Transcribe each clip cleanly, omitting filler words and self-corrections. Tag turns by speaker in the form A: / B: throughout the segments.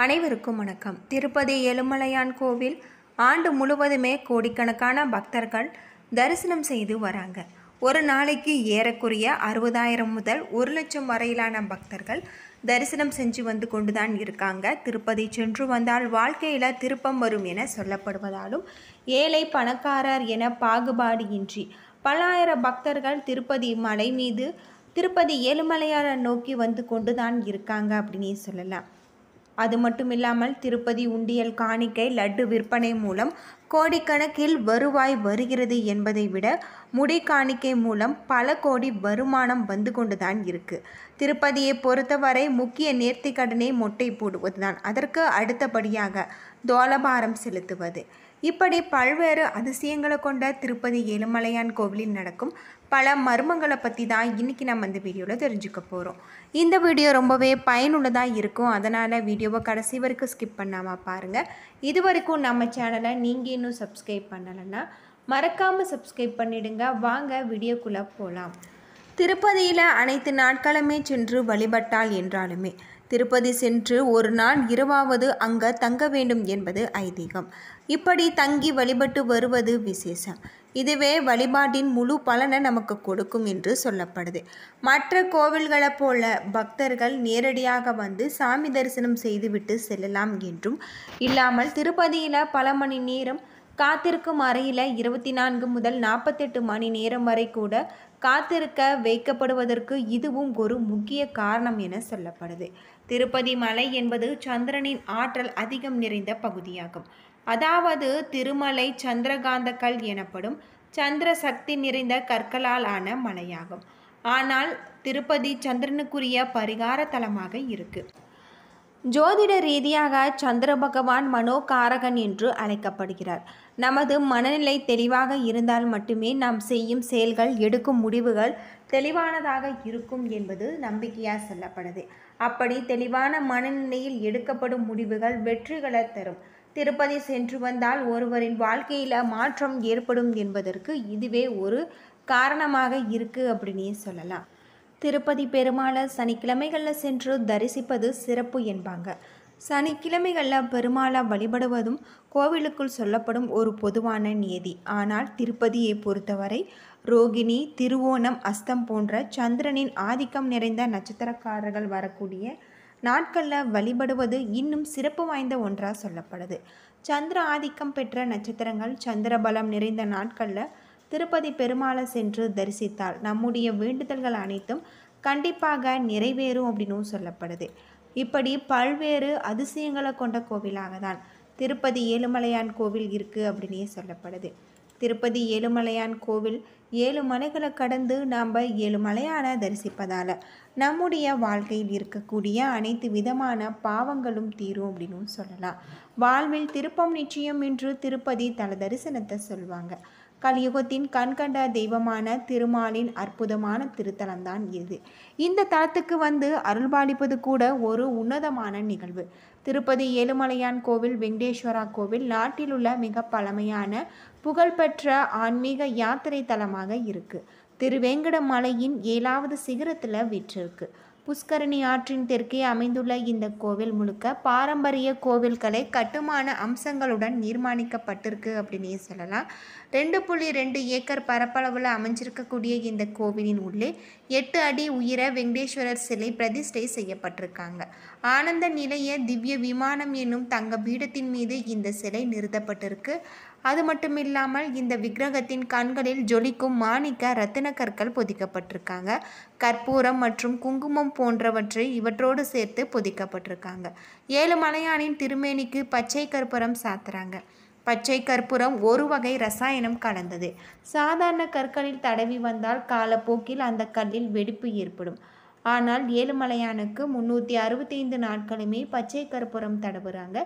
A: அனைவருக்கும் வணக்கம். திருப்பதி ஏழுமலையான் கோவில் ஆண்டு முழுவதுமே கோடிக்கணக்கான பக்தர்கள் தரிசனம் செய்து வராங்க. ஒரு நாளைக்கு ஏறக்குறைய 60,000 முதல் 1,00,000 வரையிலான பக்தர்கள் தரிசனம் செஞ்சு வந்து கொண்டுதான் இருக்காங்க. திருப்பதி சென்று வந்தால் வாழ்க்கையில் திருப்பம் வரும் என சொல்லப்படுவதாலும் ஏழை பணக்காரர் என பாகுபாடு இன்றி பல ஆயிரம் பக்தர்கள் திருப்பதி மலை மீது திருப்பதி ஏழுமலையானை நோக்கி வந்து கொண்டுதான் இருக்காங்க அப்படின்னே சொல்லலாம். அது மட்டும் இல்லாமல் திருப்பதி உண்டியல் காணிக்கை லட்டு விற்பனை மூலம் கோடிக்கணக்கில் வருவாய் வருகிறது என்பதை விட முடி காணிக்கை மூலம் பல கோடி வருமானம் வந்து கொண்டுதான் இருக்கு. திருப்பதியை பொறுத்தவரை முக்கிய நேர்த்திக்கடனே மொட்டை போடுவதுதான். அதற்கு அடுத்தபடியாக தோலபாரம் செலுத்துவது. இப்படி பல்வேறு அதிசயங்களை கொண்ட திருப்பதி ஏழுமலையான் கோவிலில் நடக்கும் பல மர்மங்களை பற்றி தான் இன்றைக்கி நம்ம இந்த வீடியோவில் தெரிஞ்சுக்க போகிறோம். இந்த வீடியோ ரொம்பவே பயனுள்ளதாக இருக்கும். அதனால் வீடியோவை கடைசி வரைக்கும் ஸ்கிப் பண்ணாமல் பாருங்கள். இது வரைக்கும் நம்ம சேனலை நீங்கள் இன்னும் சப்ஸ்கிரைப் பண்ணலைன்னா மறக்காமல் சப்ஸ்கிரைப் பண்ணிவிடுங்க. வாங்க வீடியோக்குள்ளே போகலாம். திருப்பதியில் அனைத்து நாட்களுமே சென்று வழிபட்டால் என்றாலுமே திருப்பதி சென்று ஒரு நாள் இரவாவது அங்கே தங்க வேண்டும் என்பது ஐதீகம். இப்படி தங்கி வழிபட்டு வருவது விசேஷம். இதுவே வழிபாட்டின் முழு பலனை நமக்கு கொடுக்கும் என்று சொல்லப்படுது. மற்ற கோவில்களை போல பக்தர்கள் நேரடியாக வந்து சாமி தரிசனம் செய்துவிட்டு செல்லலாம் என்றும் இல்லாமல் திருப்பதியில் பல மணி நேரம் காத்திருக்கும் அறையில் 24 முதல் 48 மணி நேரம் வரை கூட காத்திருக்க வைக்கப்படுவதற்கு இதுவும் ஒரு முக்கிய காரணம் என சொல்லப்படுது. திருப்பதி மலை என்பது சந்திரனின் ஆற்றல் அதிகம் நிறைந்த பகுதியாகும். அதாவது திருமலை சந்திரகாந்த கல் எனப்படும் சந்திர சக்தி நிறைந்த கற்களால் ஆன மலையாகும். ஆனால் திருப்பதி சந்திரனுக்குரிய பரிகார தலமாக இருக்கு. ஜோதிட ரீதியாக சந்திர பகவான் மனோகாரகன் என்று அழைக்கப்படுகிறார். நமது மனநிலை தெளிவாக இருந்தால் மட்டுமே நாம் செய்யும் செயல்கள் எடுக்கும் முடிவுகள் தெளிவானதாக இருக்கும் என்பது நம்பிக்கையாக சொல்லப்படுது. அப்படி தெளிவான மனநிலையில் எடுக்கப்படும் முடிவுகள் வெற்றிகளை தரும். திருப்பதி சென்று வந்தால் ஒருவரின் வாழ்க்கையில் மாற்றம் ஏற்படும் என்பதற்கு இதுவே ஒரு காரணமாக இருக்குது அப்படின்னே சொல்லலாம். திருப்பதி பெருமாளை சனிக்கிழமைகளில் சென்று தரிசிப்பது சிறப்பு என்பாங்க. சனிக்கிழமைகளில் பெருமாளை வழிபடுவதும் கோவிலுக்குள் சொல்லப்படும் ஒரு பொதுவான நியதி. ஆனால் திருப்பதியை பொறுத்தவரை ரோகிணி, திருவோணம், அஸ்தம் போன்ற சந்திரனின் ஆதிக்கம் நிறைந்த நட்சத்திரக்காரர்கள் வரக்கூடிய நாட்களில் வழிபடுவது இன்னும் சிறப்பு வாய்ந்த ஒன்றாக சொல்லப்படுது. சந்திர ஆதிக்கம் பெற்ற நட்சத்திரங்கள் சந்திரபலம் நிறைந்த நாட்களில் திருப்பதி பெருமாளை சென்று தரிசித்தால் நம்முடைய வேண்டுதல்கள் அனைத்தும் கண்டிப்பாக நிறைவேறும் அப்படின்னும் சொல்லப்படுது. இப்படி பல்வேறு அதிசயங்களை கொண்ட கோவிலாக தான் திருப்பதி ஏழுமலையான் கோவில் இருக்குது அப்படின்னே சொல்லப்படுது. திருப்பதி ஏழுமலையான் கோவில் 7 மலைகளை கடந்து நாம் 7 மலையான தரிசிப்பதால் நம்முடைய வாழ்க்கையில் இருக்கக்கூடிய அனைத்து விதமான பாவங்களும் தீரும் அப்படின்னு சொல்லலாம். வாழ்வில் திருப்பம் நிச்சயம் என்று திருப்பதி தல தரிசனத்தை சொல்லுவாங்க. கலியுகத்தின் கண்கண்ட தெய்வமான திருமாலின் அற்புதமான திருத்தலம்தான் இது. இந்த தலத்துக்கு வந்து அருள்பாலிப்பது கூட ஒரு உன்னதமான நிகழ்வு. திருப்பதி ஏழுமலையான் கோவில் வெங்கடேஸ்வரா கோவில் நாட்டில் உள்ள மிக பழமையான புகழ்பெற்ற ஆன்மீக யாத்திரை தலமாக இருக்கு. திருவேங்கட மலையின் 7வது சிகரத்தில் வீற்றிருக்கு. புஷ்கரணி ஆற்றின் தெற்கே அமைந்துள்ள இந்த கோவில் முழுக்க பாரம்பரிய கோவில்களை கட்டுமான அம்சங்களுடன் நிர்மாணிக்கப்பட்டிருக்கு அப்படின்னே சொல்லலாம். 2.2 ஏக்கர் பரப்பளவில் அமைஞ்சிருக்கக்கூடிய இந்த கோவிலின் உள்ளே 8 அடி உயர வெங்கடேஸ்வரர் சிலை பிரதிஷ்டை செய்யப்பட்டிருக்காங்க. ஆனந்த நிலைய திவ்ய விமானம் என்னும் தங்க பீடத்தின் மீது இந்த சிலை நிறுத்தப்பட்டிருக்கு. அது மட்டும் இல்லாமல் இந்த விக்கிரகத்தின் கண்களில் ஜொலிக்கும் மாணிக்க ரத்தின கற்கள் பொதிக்கப்பட்டிருக்காங்க. கற்பூரம் மற்றும் குங்குமம் போன்றவற்றை இவற்றோடு சேர்த்து பொதிக்கப்பட்டிருக்காங்க. ஏழுமலையானின் திருமேனிக்கு பச்சை கற்பூரம் சாத்துறாங்க. பச்சை கற்பூரம் ஒரு வகை ரசாயனம் கலந்தது. சாதாரண கற்களில் தடவி வந்தால் காலப்போக்கில் அந்த கல்லில் வெடிப்பு ஏற்படும். ஆனால் ஏழுமலையானுக்கு 365 நாட்களுமே பச்சை கற்பூரம் தடவுறாங்க.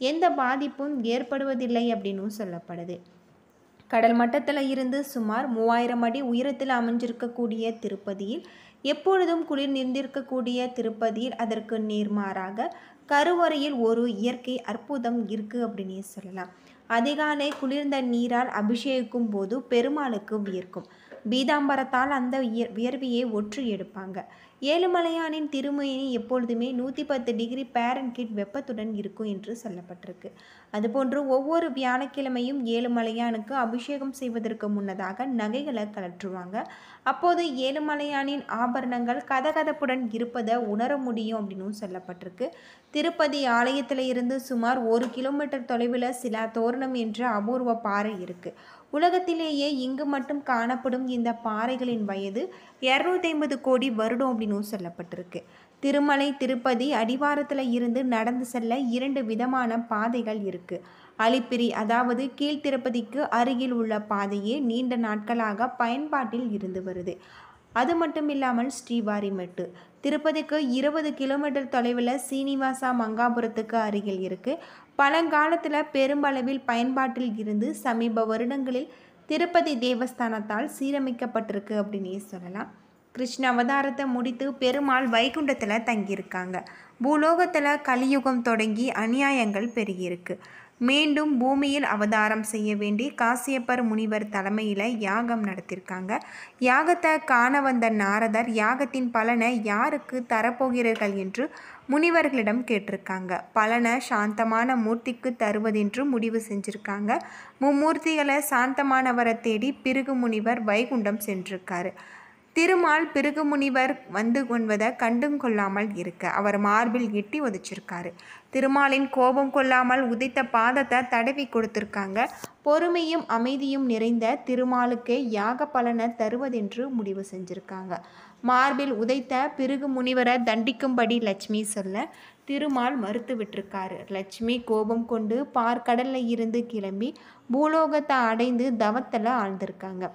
A: எந்த பாதிப்பும் ஏற்படுவதில்லை அப்படின்னு சொல்லப்படுது. கடல் மட்டத்தில் இருந்து சுமார் 3000 அடி உயரத்தில் அமைஞ்சிருக்கக்கூடிய திருப்பதியில் எப்பொழுதும் குளிர் நிறைந்திருக்கக்கூடிய திருப்பதியில் அதற்கு நேர்மாறாக கருவறையில் ஒரு இயற்கை அற்புதம் இருக்குது அப்படின்னே சொல்லலாம். அதிகாலை குளிர்ந்த நீரால் அபிஷேகிக்கும் போது பெருமாளுக்கு வியர்க்கும். பீதாம்பரத்தால் அந்த வியர்வையை ஒற்றி எடுப்பாங்க. ஏழுமலையானின் திருமேனி எப்பொழுதுமே 110 டிகிரி ஃபாரன்ஹீட் வெப்பத்துடன் இருக்கும் என்று சொல்லப்பட்டிருக்கு. அதுபோன்று ஒவ்வொரு வியாழக்கிழமையும் ஏழுமலையானுக்கு அபிஷேகம் செய்வதற்கு முன்னதாக நகைகளை கழற்றுவாங்க. அப்போது ஏழுமலையானின் ஆபரணங்கள் கதகதப்புடன் இருப்பதை உணர முடியும் அப்படின்னு சொல்லப்பட்டிருக்கு. திருப்பதி ஆலயத்தில் இருந்து சுமார் 1 கிலோமீட்டர் தொலைவில் சிலா தோரணம் என்ற அபூர்வ பாறை இருக்குது. உலகத்திலேயே இங்கு மட்டும் காணப்படும் இந்த பாறைகளின் வயது 250 கோடி வருடம் அப்படின்னு சொல்லப்பட்டிருக்கு. திருமலை திருப்பதி அடிவாரத்தில் இருந்து நடந்து செல்ல 2 விதமான பாதைகள் இருக்குது. அலிப்பிரி அதாவது கீழ்த்திருப்பதிக்கு அருகில் உள்ள பாதையே நீண்ட நாட்களாக பயன்பாட்டில் இருந்து வருது. அது மட்டும் இல்லாமல் ஸ்ரீவாரிமெட்டு திருப்பதிக்கு 20 கிலோமீட்டர் தொலைவில் சீனிவாசா மங்காபுரத்துக்கு அருகில் இருக்குது. பழங்காலத்தில் பெரும்பளவில் பயன்பாட்டில் இருந்து சமீப வருடங்களில் திருப்பதி தேவஸ்தானத்தால் சீரமைக்கப்பட்டிருக்கு அப்படின்னே சொல்லலாம். கிருஷ்ண அவதாரத்தை முடித்து பெருமாள் வைகுண்டத்தில் தங்கியிருக்காங்க. பூலோகத்தில் கலியுகம் தொடங்கி அநியாயங்கள் பெருகியிருக்கு. மீண்டும் பூமியில் அவதாரம் செய்ய வேண்டி காசியப்பர் முனிவர் தலைமையில் யாகம் நடத்தியிருக்காங்க. யாகத்தை காண வந்த நாரதர் யாகத்தின் பலனை யாருக்கு தரப்போகிறீர்கள் என்று முனிவர்களிடம் கேட்டிருக்காங்க. பலனை சாந்தமான மூர்த்திக்கு தருவதென்று முடிவு செஞ்சுருக்காங்க. மும்மூர்த்திகளை சாந்தமானவரை தேடி பிருகு முனிவர் வைகுண்டம் சென்றிருக்காரு. திருமால் பிருகு முனிவர் வந்து கொள்வதை கண்டும் கொள்ளாமல் இருக்க அவர் மார்பில் எட்டி உதைச்சிருக்காரு. திருமாலின் கோபம் கொள்ளாமல் உதைத்த பாதத்தை தடவி கொடுத்துருக்காங்க. பொறுமையும் அமைதியும் நிறைந்த திருமாலுக்கே யாக பலனை தருவதென்று முடிவு செஞ்சுருக்காங்க. மார்பில் உதைத்த பிருகு முனிவரை தண்டிக்கும்படி லட்சுமி சொல்ல திருமால் மறுத்து விட்டிருக்காரு. லட்சுமி கோபம் கொண்டு பார்க்கடலில் இருந்து கிளம்பி பூலோகத்தை அடைந்து தவத்தில் ஆழ்ந்திருக்காங்க.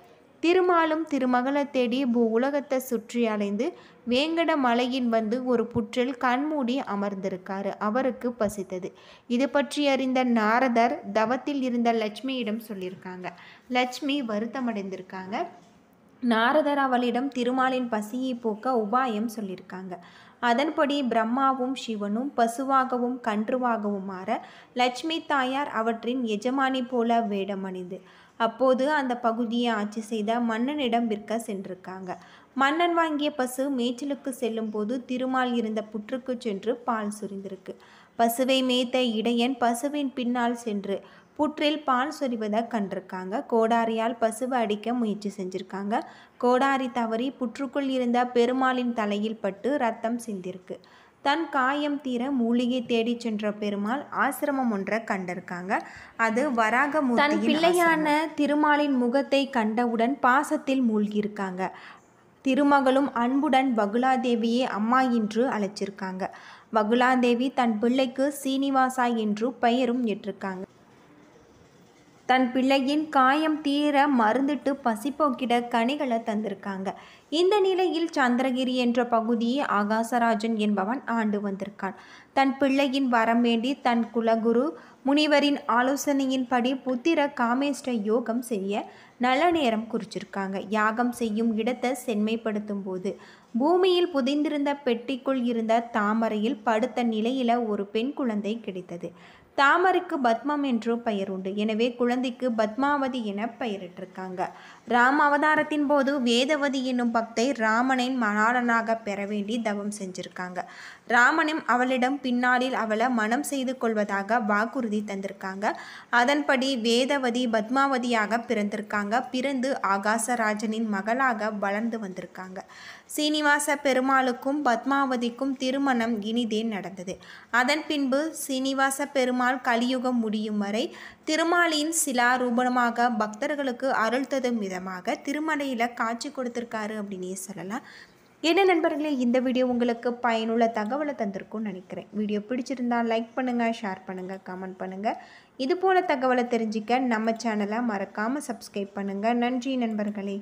A: திருமாலும் திருமகளை தேடி உலகத்தை சுற்றி அலைந்து வேங்கட மலையின் வந்து ஒரு புற்றில் கண்மூடி அமர்ந்திருக்காரு. அவருக்கு பசித்தது. இது பற்றி அறிந்த நாரதர் தவத்தில் இருந்த லட்சுமியிடம் சொல்லியிருக்காங்க. லட்சுமி வருத்தமடைந்திருக்காங்க. நாரதர் அவளிடம் திருமாலின் பசியை போக்க உபாயம் சொல்லியிருக்காங்க. அதன்படி பிரம்மாவும் சிவனும் பசுவாகவும் கன்றுவாகவும் மாற லட்சுமி தாயார் அவற்றின் எஜமானி போல வேடமணிந்து அப்போது அந்த பகுதியை ஆட்சி செய்த மன்னனிடம் விற்க சென்றிருக்காங்க. மன்னன் வாங்கிய பசு மேய்ச்சலுக்கு செல்லும் போது திருமால் இருந்த புற்றுக்கு சென்று பால் சுரிந்திருக்கு. பசுவை மேய்த்த இடையன் பசுவின் பின்னால் சென்று புற்றில் பால் சொரிவதை கண்டிருக்காங்க. கோடாரியால் பசுவை அடிக்க முயற்சி செஞ்சுருக்காங்க. கோடாரி தவறி புற்றுக்குள் இருந்த பெருமாளின் தலையில் பட்டு ரத்தம் சிந்திருக்கு. தன் காயம் தீர மூலிகை தேடி சென்ற பெருமாள் ஆசிரமம் ஒன்றை கண்டிருக்காங்க. அது வராகமூர்த்தியின் தன் பிள்ளையான திருமாலின் முகத்தை கண்டவுடன் பாசத்தில் மூழ்கியிருக்காங்க. திருமகளும் அன்புடன் வகுலாதேவியே அம்மா என்று அழைச்சிருக்காங்க. வகுலாதேவி தன் பிள்ளைக்கு சீனிவாசா என்று பெயரும் ஏற்றிருக்காங்க. தன் பிள்ளையின் காயம் தீர மருந்திட்டு பசிப்போக்கிட கனிகளை தந்திருக்காங்க. இந்த நிலையில் சந்திரகிரி என்ற பகுதியை ஆகாசராஜன் என்பவன் ஆண்டு வந்திருக்கான். தன் பிள்ளையின் வரம் வேண்டி தன் குலகுரு முனிவரின் ஆலோசனையின்படி புத்திர காமேஷ்ட யோகம் செய்ய நல்ல நேரம் குறிச்சிருக்காங்க. யாகம் செய்யும் இடத்தை செம்மைப்படுத்தும் போது பூமியில் புதைந்திருந்த பெட்டிக்குள் இருந்த தாமரையில் படுத்த நிலையில் ஒரு பெண் குழந்தை கிடைத்தது. தாமரைக்கு பத்மம் என்று பெயர் உண்டு. எனவே குழந்தைக்கு பத்மாவதி என பெயரிட்டிருக்காங்க. ராம அவதாரத்தின் போது வேதவதி என்னும் பக்தை ராமனை மணாளனாக பெற வேண்டி தவம் செஞ்சிருக்காங்க. ராமனும் அவளிடம் பின்னாளில் அவளை மனம் செய்து கொள்வதாக வாக்குறுதி தந்திருக்காங்க. அதன்படி வேதவதி பத்மாவதியாக பிறந்திருக்காங்க. பிறந்து ஆகாசராஜனின் மகளாக வளர்ந்து வந்திருக்காங்க. சீனிவாச பெருமாளுக்கும் பத்மாவதிக்கும் திருமணம் இனிதே நடந்தது. அதன் பின்பு சீனிவாச பெருமாள் கலியுகம் முடியும் வரை திருமாலின் சிலா ரூபமாக பக்தர்களுக்கு அருள் தரும் விதமாக திருமலையில் காட்சி கொடுத்திருக்காரு அப்படின்னே சொல்லலாம். என்ன நண்பர்களே, இந்த வீடியோ உங்களுக்கு பயனுள்ள தகவலை தந்திருக்கும்னு நினைக்கிறேன். வீடியோ பிடிச்சிருந்தால் லைக் பண்ணுங்கள், ஷேர் பண்ணுங்கள், கமெண்ட் பண்ணுங்கள். இது போல தகவலை தெரிஞ்சிக்க நம்ம சேனலை மறக்காமல் சப்ஸ்கிரைப் பண்ணுங்கள். நன்றி நண்பர்களே.